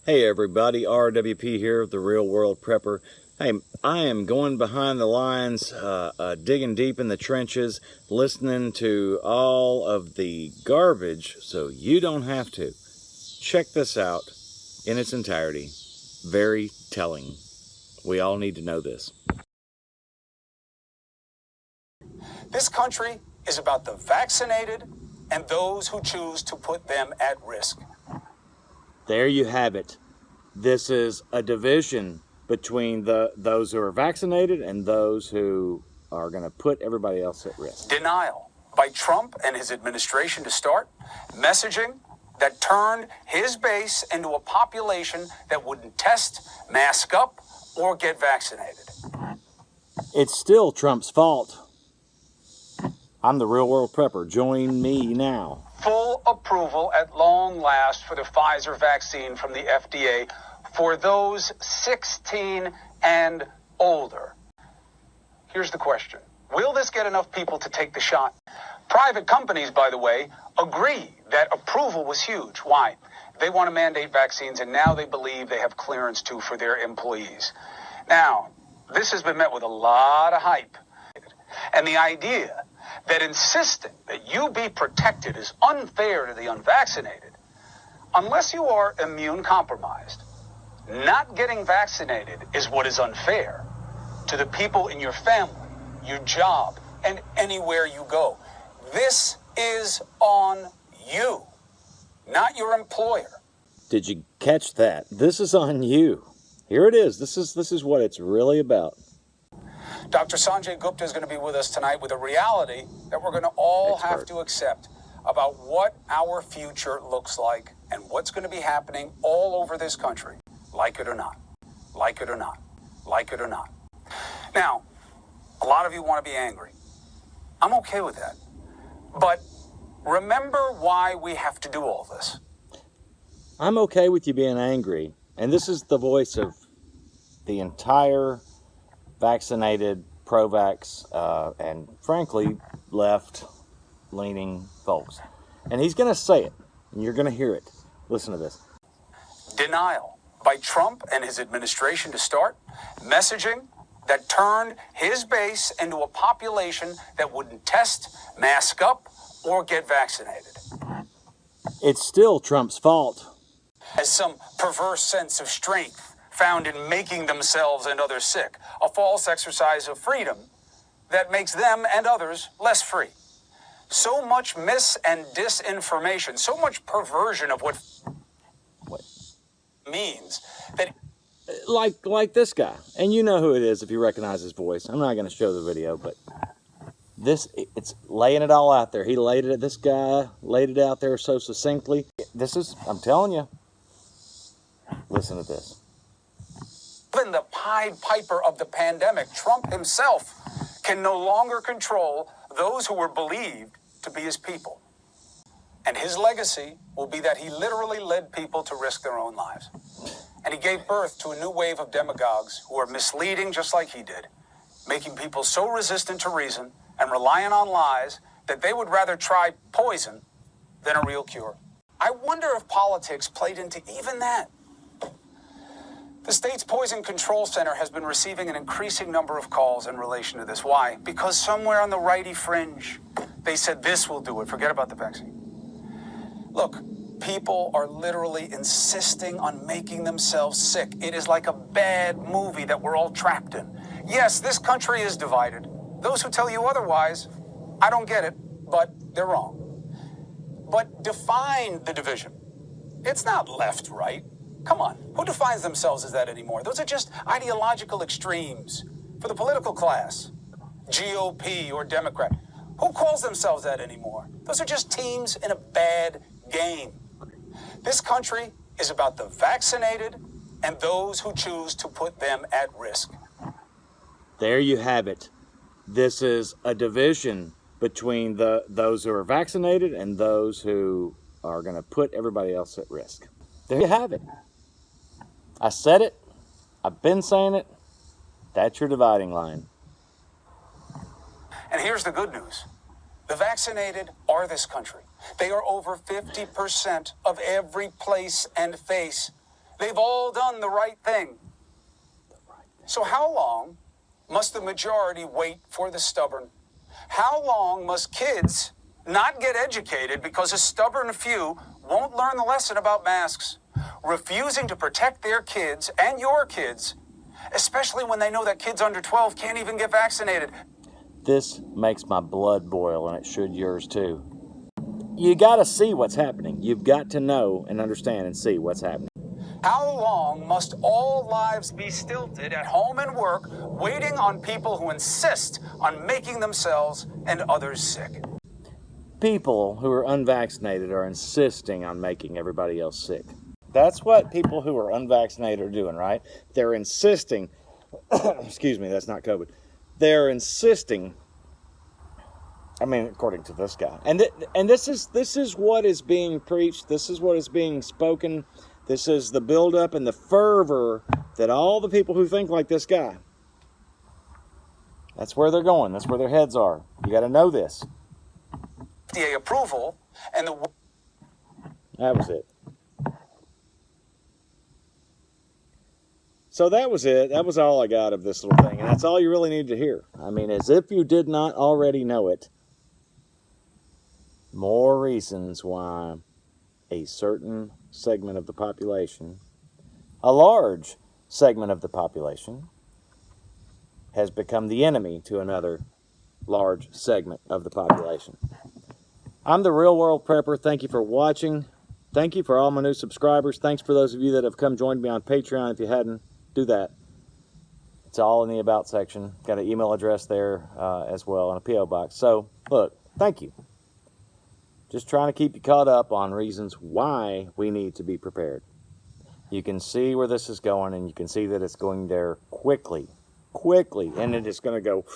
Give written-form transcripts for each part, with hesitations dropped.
Hey everybody, RWP here, the Real World Prepper. Hey, I am going behind the lines, digging deep in the trenches, listening to all of the garbage so you don't have to. Check this out in its entirety. Very telling. We all need to know this. This country is about the vaccinated and those who choose to put them at risk. There you have it. This is a division between those who are vaccinated and those who are going to put everybody else at risk. Denial by Trump and his administration to start, messaging that turned his base into a population that wouldn't test, mask up, or get vaccinated. It's still Trump's fault. I'm the Real World Prepper. Join me now. Full approval at long last for the Pfizer vaccine from the FDA for those 16 and older. Here's the question. Will this get enough people to take the shot? Private companies, by the way, agree that approval was huge. Why? They want to mandate vaccines, and now they believe they have clearance to for their employees. Now, this has been met with a lot of hype. And the idea that insisting that you be protected is unfair to the unvaccinated, unless you are immune compromised. Not getting vaccinated is what is unfair to the people in your family, your job, and anywhere you go. This is on you, not your employer. Did you catch that? This is on you. Here it is. This is what it's really about. Dr. Sanjay Gupta is going to be with us tonight with a reality that we're going to all have to accept about what our future looks like and what's going to be happening all over this country, like it or not, like it or not, like it or not. Now, a lot of you want to be angry. I'm okay with that. But remember why we have to do all this. I'm okay with you being angry. And this is the voice of the entire vaccinated, pro-vax, and frankly, left-leaning folks. And he's going to say it, and you're going to hear it. Listen to this. Denial by Trump and his administration to start, messaging that turned his base into a population that wouldn't test, mask up, or get vaccinated. It's still Trump's fault. As some perverse sense of strength found in making themselves and others sick, a false exercise of freedom that makes them and others less free. So much mis- and disinformation, so much perversion of what means that... Like this guy. And you know who it is if you recognize his voice. I'm not going to show the video, but it's laying it all out there. This guy laid it out there so succinctly. I'm telling you. Listen to this. Even the Pied Piper of the pandemic, Trump himself, can no longer control those who were believed to be his people. And his legacy will be that he literally led people to risk their own lives. And he gave birth to a new wave of demagogues who are misleading just like he did, making people so resistant to reason and reliant on lies that they would rather try poison than a real cure. I wonder if politics played into even that. The state's Poison Control Center has been receiving an increasing number of calls in relation to this. Why? Because somewhere on the righty fringe, they said this will do it. Forget about the vaccine. Look, people are literally insisting on making themselves sick. It is like a bad movie that we're all trapped in. Yes, this country is divided. Those who tell you otherwise, I don't get it, but they're wrong. But define the division. It's not left-right. Come on, who defines themselves as that anymore? Those are just ideological extremes for the political class. GOP or Democrat. Who calls themselves that anymore? Those are just teams in a bad game. This country is about the vaccinated and those who choose to put them at risk. There you have it. This is a division between those who are vaccinated and those who are going to put everybody else at risk. There you have it. I said it. I've been saying it. That's your dividing line. And here's the good news. The vaccinated are this country. They are over 50% of every place and face They've all done the right thing. So how long must the majority wait for the stubborn? How long must kids not get educated because a stubborn few won't learn the lesson about masks, refusing to protect their kids and your kids, especially when they know that kids under 12 can't even get vaccinated? This makes my blood boil, and it should yours too. You got to see what's happening. You've got to know and understand and see what's happening. How long must all lives be stilted at home and work, waiting on people who insist on making themselves and others sick? People who are unvaccinated are insisting on making everybody else sick. That's what people who are unvaccinated are doing, right? They're insisting, excuse me, that's not COVID. They're insisting, I mean, according to this guy. And this is what is being preached. This is what is being spoken. This is the buildup and the fervor that all the people who think like this guy, that's where they're going. That's where their heads are. You got to know this. FDA approval and the... That was it. So that was it. That was all I got of this little thing. And that's all you really need to hear. I mean, as if you did not already know it. More reasons why a certain segment of the population, a large segment of the population, has become the enemy to another large segment of the population. I'm the Real World Prepper. Thank you for watching. Thank you for all my new subscribers. Thanks for those of you that have come join me on Patreon. If you hadn't, do that. It's all in the About section. Got an email address there as well, and a P.O. box. So, look, thank you. Just trying to keep you caught up on reasons why we need to be prepared. You can see where this is going, and you can see that it's going there quickly, and it is going to go,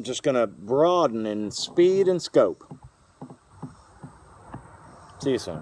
just going to broaden in speed and scope. See you soon.